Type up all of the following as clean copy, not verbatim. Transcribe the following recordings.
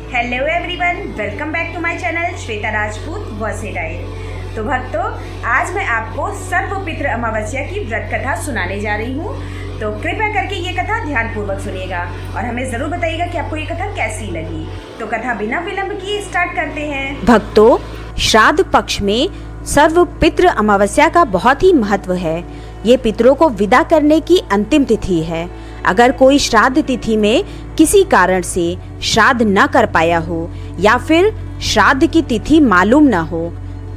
Hello everyone, welcome back to my channel Shweta Rajput वॉसे diet. तो भक्तों, आज मैं आपको सर्वपितृ अमावस्या की व्रत कथा सुनाने जा रही हूँ। तो कृपया करके ये कथा ध्यानपूर्वक सुनिएगा और हमें ज़रूर बताइएगा कि आपको ये कथा कैसी लगी। तो कथा बिना विलंब किए स्टार्ट करते हैं। भक्तों, श्राद्ध पक्ष में सर्वपितृ अमावस्या का बहुत ही महत्व है। ये पितरों को विदा करने की अंतिम तिथि है। अगर कोई श्राद्ध तिथि में किसी कारण से श्राद्ध न कर पाया हो या फिर श्राद्ध की तिथि मालूम न हो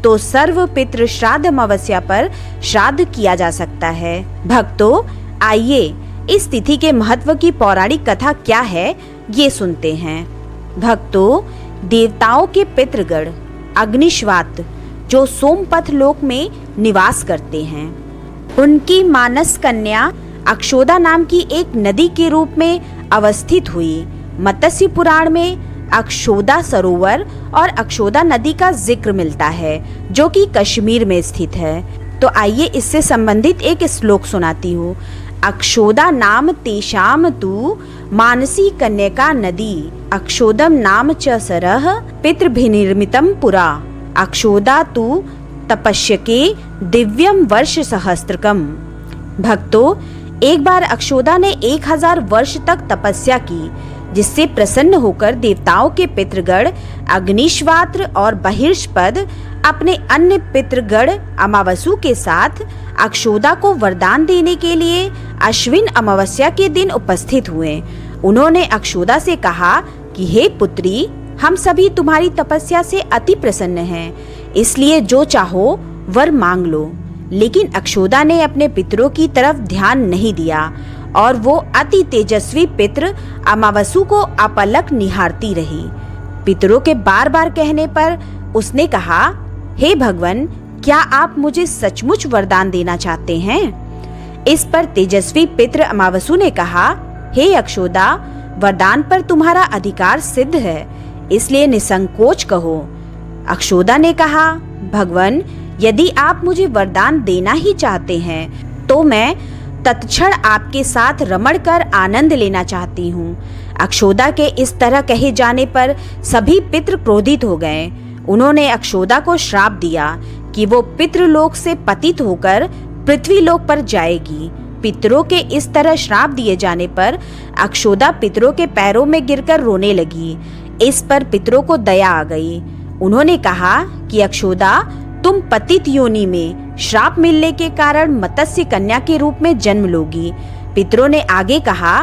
तो सर्वपितृ श्राद्ध अमावस्या पर श्राद्ध किया जा सकता है। भक्तों, आइए इस तिथि के महत्व की पौराणिक कथा क्या है ये सुनते हैं। भक्तों, देवताओं के पितृगण अग्निश्वात जो सोमपथ लोक में निवास करते हैं, उनकी मानस कन्या अक्षोदा नाम की एक नदी के रूप में अवस्थित हुई। मत्स्य पुराण में अक्षोदा सरोवर और अक्षोदा नदी का जिक्र मिलता है जो कि कश्मीर में स्थित है। तो आइए इससे संबंधित एक श्लोक सुनाती हूँ। अक्षोदा नाम तेषाम तु मानसी कन्यका नदी अक्षोदम नाम च सरः पितृभिर्निर्मितं पुरा अक्षोदा तु तपस्यके दिव्यम वर्ष सहस्त्रकम। भक्तों, एक बार अक्षोदा ने 1000 वर्ष तक तपस्या की, जिससे प्रसन्न होकर देवताओं के पितृगण अग्निश्वात्र और बहिष्पद अपने अन्य पितृगण अमावसु के साथ अक्षोदा को वरदान देने के लिए अश्विन अमावस्या के दिन उपस्थित हुए। उन्होंने अक्षोदा से कहा कि हे पुत्री, हम सभी तुम्हारी तपस्या से अति प्रसन्न हैं, इसलिए जो चाहो वर मांग लो। लेकिन अक्षोदा ने अपने पितरों की तरफ ध्यान नहीं दिया और वो अति तेजस्वी पितृ अमावसु को अपलक निहारती रही। पितरों के बार बार कहने पर उसने कहा, हे भगवान, क्या आप मुझे सचमुच वरदान देना चाहते हैं? इस पर तेजस्वी पितृ अमावसु ने कहा, हे अक्षोदा, वरदान पर तुम्हारा अधिकार सिद्ध है, इसलिए निसंकोच कहो। अक्षोदा ने कहा, भगवान, यदि आप मुझे वरदान देना ही चाहते हैं तो मैं तत्क्षण आपके साथ रमण कर आनंद लेना चाहती हूँ। अक्षोदा के इस तरह कहे जाने पर सभी पितृ क्रोधित हो गए। उन्होंने अक्षोदा को श्राप दिया कि वो पितृलोक से पतित होकर पृथ्वीलोक पर जाएगी। पितरों के इस तरह श्राप दिए जाने पर अक्षोदा पितरों के पैरों में गिरकर रोने लगी। इस पर पितरों को दया आ गई। उन्होंने कहा कि अक्षोदा, तुम पतित योनि में श्राप मिलने के कारण मत्स्य कन्या के रूप में जन्म लोगी। पितरों ने आगे कहा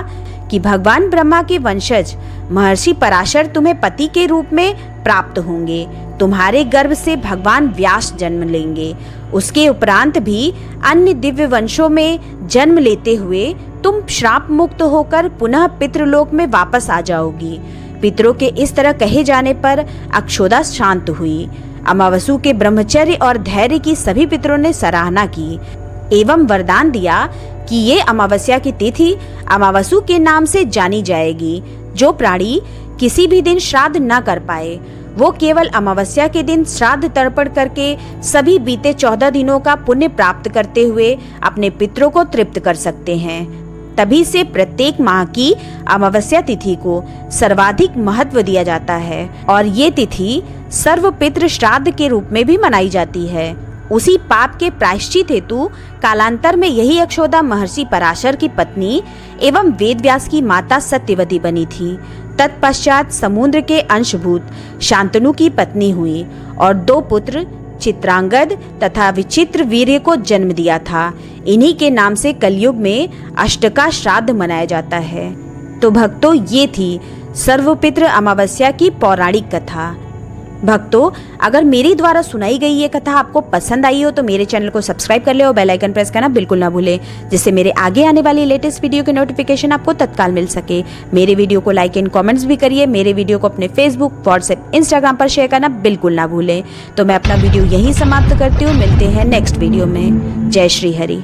कि भगवान ब्रह्मा के वंशज महर्षि पराशर तुम्हें पति के रूप में प्राप्त होंगे। तुम्हारे गर्भ से भगवान व्यास जन्म लेंगे। उसके उपरांत भी अन्य दिव्य वंशों में जन्म लेते हुए तुम श्राप मुक्त होकर पुनः पितृलोक में वापस आ जाओगी। पितरों के इस तरह कहे जाने पर अक्षोदा शांत हुई। अमावसु के ब्रह्मचर्य और धैर्य की सभी पितरों ने सराहना की एवं वरदान दिया कि ये अमावस्या की तिथि अमावसु के नाम से जानी जाएगी। जो प्राणी किसी भी दिन श्राद्ध न कर पाए वो केवल अमावस्या के दिन श्राद्ध तर्पण करके सभी बीते 14 दिनों का पुण्य प्राप्त करते हुए अपने पितरों को तृप्त कर सकते हैं। तभी से प्रत्येक माह की अमावस्या तिथि को सर्वाधिक महत्व दिया जाता है और ये तिथि सर्वपितृ श्राद्ध के रूप में भी मनाई जाती है। उसी पाप के प्रायश्चित हेतु कालांतर में यही अक्षोदा महर्षि पराशर की पत्नी एवं वेदव्यास की माता सत्यवती बनी थी। तत्पश्चात समुद्र के अंशभूत शांतनु की पत्नी हुई और 2 पुत्र चित्रांगद तथा विचित्र वीर्य को जन्म दिया था। इन्हीं के नाम से कलयुग में अष्टका श्राद्ध मनाया जाता है। तो भक्तों, ये थी सर्वपितृ अमावस्या की पौराणिक कथा। भक्तों, अगर मेरे द्वारा सुनाई गई ये कथा आपको पसंद आई हो तो मेरे चैनल को सब्सक्राइब कर ले और बेल आइकन प्रेस करना बिल्कुल ना भूलें, जिससे मेरे आगे आने वाली लेटेस्ट वीडियो के नोटिफिकेशन आपको तत्काल मिल सके। मेरे वीडियो को लाइक एंड कमेंट्स भी करिए। मेरे वीडियो को अपने फेसबुक, व्हाट्सएप, इंस्टाग्राम पर शेयर करना बिल्कुल ना भूलें। तो मैं अपना वीडियो यहीं समाप्त करती हूँ। मिलते हैं नेक्स्ट वीडियो में। जय श्री हरि।